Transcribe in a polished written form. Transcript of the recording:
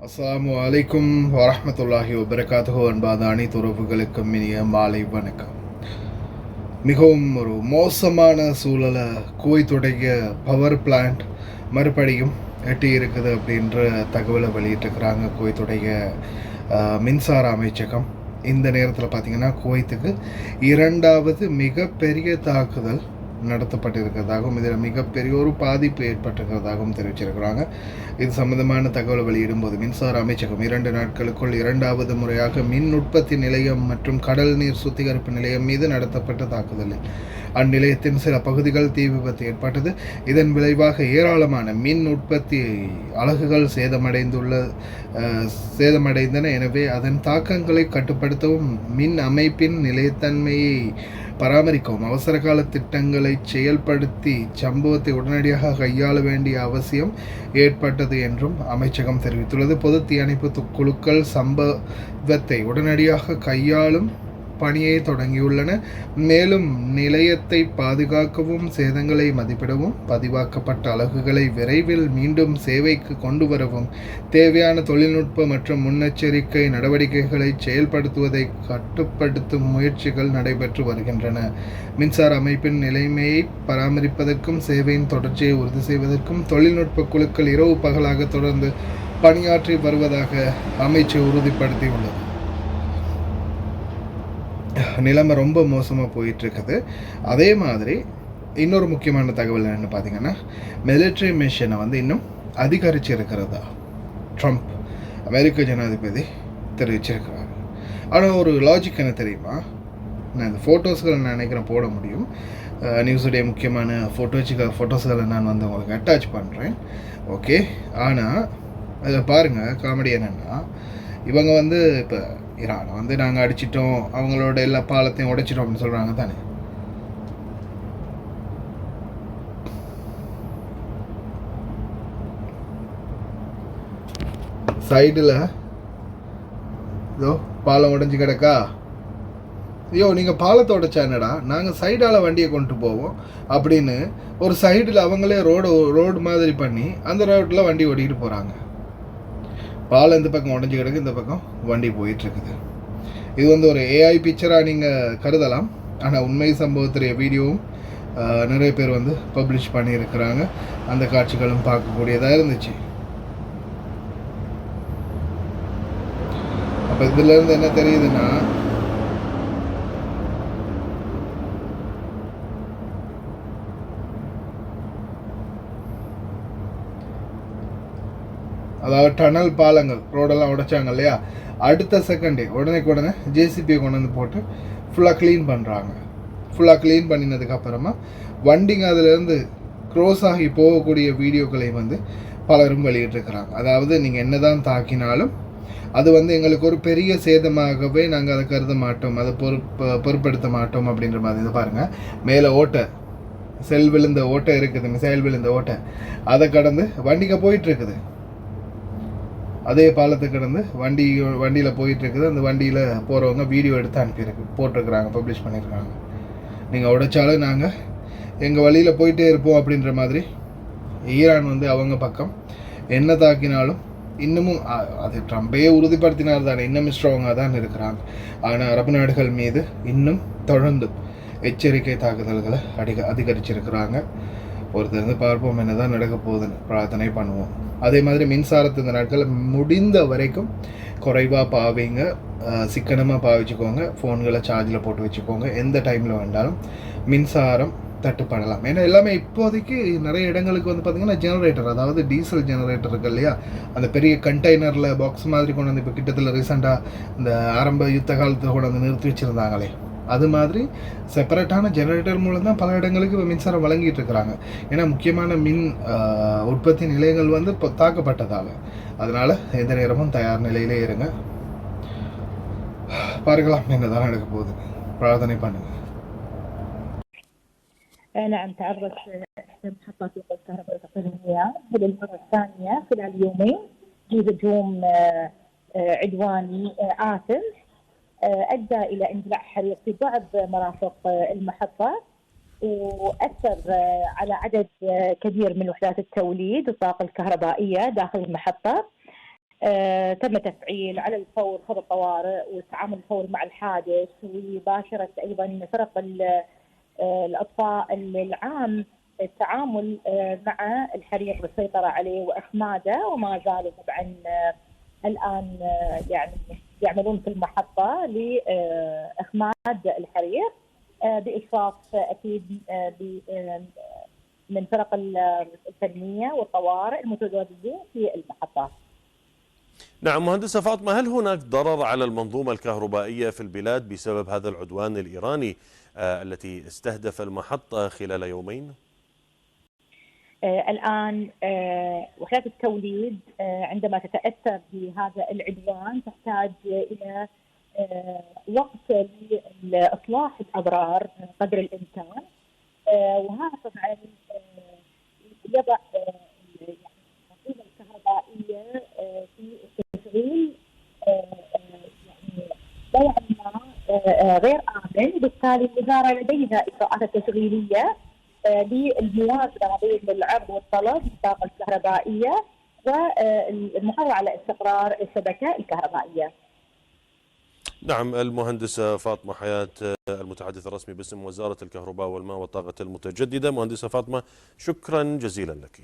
அஸ்ஸலாமு அலைக்கும் வரஹ்மத்துல்லாஹி வபரகாத்துஹு. அன்பான அனைத்து உறவுகளுக்கும் இனிய மாலை வணக்கம். மிகவும் ஒரு மோசமான சூழலை குவைத்துடைய பவர் பிளான்ட் மறுபடியும் எட்டி இருக்குது அப்படின்ற தகவலை வெளியிட்டிருக்கிறாங்க குவைத்துடைய மின்சார அமைச்சகம். இந்த நேரத்தில் பார்த்திங்கன்னா குவைத்துக்கு இரண்டாவது மிகப்பெரிய தாக்குதல் நடத்தப்பட்டிருக்கிறதாகவும் இதில் மிகப்பெரிய ஒரு பாதிப்பு ஏற்பட்டிருக்கிறதாகவும் தெரிவிச்சிருக்கிறாங்க. இது சம்பந்தமான தகவல் வெளியிடும்போது மின்சார அமைச்சகம் 2 நாட்களுக்குள் இரண்டாவது முறையாக மின் உற்பத்தி நிலையம் மற்றும் கடல் நீர் சுத்திகரிப்பு நிலையம் மீது நடத்தப்பட்ட தாக்குதலில் அந்நிலையத்தின் சில பகுதிகள் தீ விபத்து ஏற்பட்டது. இதன் விளைவாக ஏராளமான மின் உற்பத்தி அலகுகள் சேதமடைந்தன. எனவே அதன் தாக்கங்களை கட்டுப்படுத்தவும் மின் அமைப்பின் நிலைத்தன்மையை பராமரிக்கவும் அவசர கால திட்டங்களை செயல்படுத்தி சம்பவத்தை உடனடியாக கையாள வேண்டிய அவசியம் ஏற்பட்டது என்றும் அமைச்சகம் தெரிவித்துள்ளது. பொது தீயணைப்பு குழுக்கள் சம்பவத்தை உடனடியாக கையாளும் பணியை தொடங்கியுள்ளன. மேலும் நிலையத்தை பாதுகாக்கவும் சேதங்களை மதிப்பிடவும் பதிவாக்கப்பட்ட அலகுகளை விரைவில் மீண்டும் சேவைக்கு கொண்டு வரவும் தேவையான தொழில்நுட்ப மற்றும் முன்னெச்சரிக்கை நடவடிக்கைகளை செயல்படுத்துவதை கட்டுப்படுத்தும் முயற்சிகள் நடைபெற்று வருகின்றன. மின்சார அமைப்பின் நிலைமையை பராமரிப்பதற்கும் சேவையின் தொடர்ச்சியை உறுதி செய்வதற்கும் தொழில்நுட்ப குழுக்கள் இரவு பகலாக தொடர்ந்து பணியாற்றி வருவதாக அமைச்சு உறுதிப்படுத்தியுள்ளது. நிலைமை ரொம்ப மோசமாக போயிட்டுருக்குது. அதே மாதிரி இன்னொரு முக்கியமான தகவல் என்னென்னு பார்த்தீங்கன்னா, மிலிட்ரி மிஷனை இன்னும் அதிகரித்து இருக்கிறதா ட்ரம்ப் அமெரிக்க ஜனாதிபதி தெரிவிச்சிருக்கிறார். ஆனால் ஒரு லாஜிக் என்ன தெரியுமா, நான் இந்த ஃபோட்டோஸ்களை நான் நினைக்கிறேன் போட முடியும். நியூஸுடைய முக்கியமான ஃபோட்டோஸ்களை நான் உங்களுக்கு அட்டாச் பண்ணுறேன். ஓகே, ஆனால் அதில் பாருங்கள், காமெடி என்னென்னா, இவங்க இப்போ ஈரானை நாங்கள் அடிச்சிட்டோம், அவங்களோட எல்லா பாலத்தையும் உடைச்சிட்டோம் அப்படின்னு சொல்கிறாங்க தானே. சைடில் இதோ பாலம் உடைஞ்சி கிடக்கா. ஐயோ, நீங்கள் பாலத்தை உடைச்சா என்னடா, நாங்கள் சைடால் வண்டியை கொண்டு போவோம் அப்படின்னு ஒரு சைடில் அவங்களே ரோடு மாதிரி பண்ணி அந்த ரோட்டில் வண்டி ஓட்டிகிட்டு போகிறாங்க. பாலம் இந்த பக்கம் உடஞ்சி கிடக்கு, இந்த பக்கம் வண்டி போயிட்டுருக்குது. இது ஒரு ஏஐ பிக்சராக நீங்கள் கருதலாம். ஆனால் உண்மை சம்பவத்துடைய வீடியோவும் நிறைய பேர் பப்ளிஷ் பண்ணியிருக்கிறாங்க. அந்த காட்சிகளும் பார்க்கக்கூடியதாக இருந்துச்சு. அப்போ இதுலேருந்து என்ன தெரியுதுன்னா, அதாவது டனல் பாலங்கள் ரோடெல்லாம் உடைச்சாங்க இல்லையா, அடுத்த செகண்டே உடனே ஜேசிபியை கொண்டு போட்டு ஃபுல்லாக க்ளீன் பண்ணுறாங்க. ஃபுல்லாக க்ளீன் பண்ணினதுக்கப்புறமா வண்டிங்க அதிலேருந்து க்ரோஸ் ஆகி போகக்கூடிய வீடியோக்களை பலரும் வெளியிட்டிருக்கிறாங்க. அதாவது நீங்கள் என்ன தான் தாக்கினாலும் அது எங்களுக்கு ஒரு பெரிய சேதமாகவே நாங்கள் அதை கருத மாட்டோம், அதை பொருட்படுத்த மாட்டோம் அப்படின்ற மாதிரி. இது பாருங்கள், மேலே ஓட்டை செல் விழுந்த ஓட்டை இருக்குது, மிசைல் விழுந்த ஓட்டை, அதை கடந்து வண்டிங்க போயிட்டுருக்குது. அதே பாலத்தை கடந்து வண்டியில் போயிட்டுருக்குது. அந்த வண்டியில் போகிறவங்க வீடியோ எடுத்து போட்டிருக்கிறாங்க, பப்ளிஷ் பண்ணியிருக்காங்க. நீங்கள் உடைச்சாலும் நாங்கள் எங்கள் வழியில் போயிட்டே இருப்போம் அப்படின்ற மாதிரி. ஈரான் அவங்க பக்கம் என்ன தாக்கினாலும் இன்னமும் அது ட்ரம்பே உறுதிப்படுத்தினார் தானே, இன்னும் ஸ்ட்ராங்காக தான் இருக்கிறாங்க. ஆனால் அரபு நாடுகள் மீது இன்னும் தொடர்ந்து எச்சரிக்கை தாக்குதல்களை அதிகரிச்சிருக்கிறாங்க. பொறுத்திருந்து பார்ப்போம் என்ன தான் நடக்க போகுதுன்னு பிரார்த்தனை பண்ணுவோம். அதே மாதிரி மின்சாரத்து இந்த நாட்கள் முடிந்த வரைக்கும் குறைவாக பாவிங்க, சிக்கனமாக பாவிச்சுக்கோங்க. ஃபோன்களை சார்ஜில் போட்டு வச்சுக்கோங்க. எந்த டைமில் வேண்டாலும் மின்சாரம் தட்டுப்படலாம். ஏன்னா எல்லாமே இப்போதைக்கு நிறைய இடங்களுக்கு பார்த்திங்கன்னா ஜெனரேட்டர், அதாவது டீசல் ஜெனரேட்டர் இருக்குது இல்லையா, அந்த பெரிய கண்டெய்னரில் பாக்ஸ் மாதிரி கொண்டு இப்போ கிட்டத்தில் ரீசெண்டாக இந்த ஆரம்ப யுத்த காலத்தில் கொண்டு நிறுத்தி வச்சுருந்தாங்களே, அது மாதிரி செப்பரேட்டான ஜெனரேட்டர் மூலம் தான் பல இடங்களுக்கு இப்போ மின்சாரம் வழங்கிட்டு இருக்கிறாங்க. ஏன்னா முக்கியமான மின் உற்பத்தி நிலையங்கள் இப்போ தாக்கப்பட்டதால். அதனால் எந்த நேரமும் தயார் நிலையிலே இருங்க. பார்க்கலாம் என்ன தான் நடக்க போகுது. பிரார்த்தனை பண்ணுங்க. نعم، تعرض محطات الكهرباء الإقليمية للمرة الثانية خلال يومين لهجوم عدواني آثم أدى إلى اندلاع حريق في بعض مرافق المحطة، وأثر على عدد كبير من وحدات التوليد والطاقة الكهربائية داخل المحطة. تم تفعيل على الفور خطط طوارئ والتعامل الفوري مع الحادث، وباشرت أيضا فرق الإطفاء العام التعامل مع الحريق والسيطرة عليه وإخماده، وما زالوا طبعا الآن يعني يعملون في المحطة لإخماد الحريق بإشراف أكيد من فرق الفنية والطوارئ المتواجدين في المحطة. نعم مهندسة فاطمة، هل هناك ضرر على المنظومة الكهربائية في البلاد بسبب هذا العدوان الإيراني التي استهدف المحطة خلال يومين؟ الآن وحدات التوليد عندما تتأثر بهذا العدوان تحتاج إلى وقت لإصلاح الأضرار قدر الإمكان، وهذا طبعا يضع المنظومة الكهربائية في التشغيل يعني نوعا ما غير آمن، بالتالي الوزارة لديها إجراءات تشغيلية للموازنة ما بين العرض والطلب للطاقة الكهربائية والمحافظة على استقرار الشبكة الكهربائية. نعم، المهندسة فاطمة حياة المتحدث الرسمي باسم وزارة الكهرباء والماء والطاقة المتجددة. مهندسة فاطمة، شكرا جزيلا لك.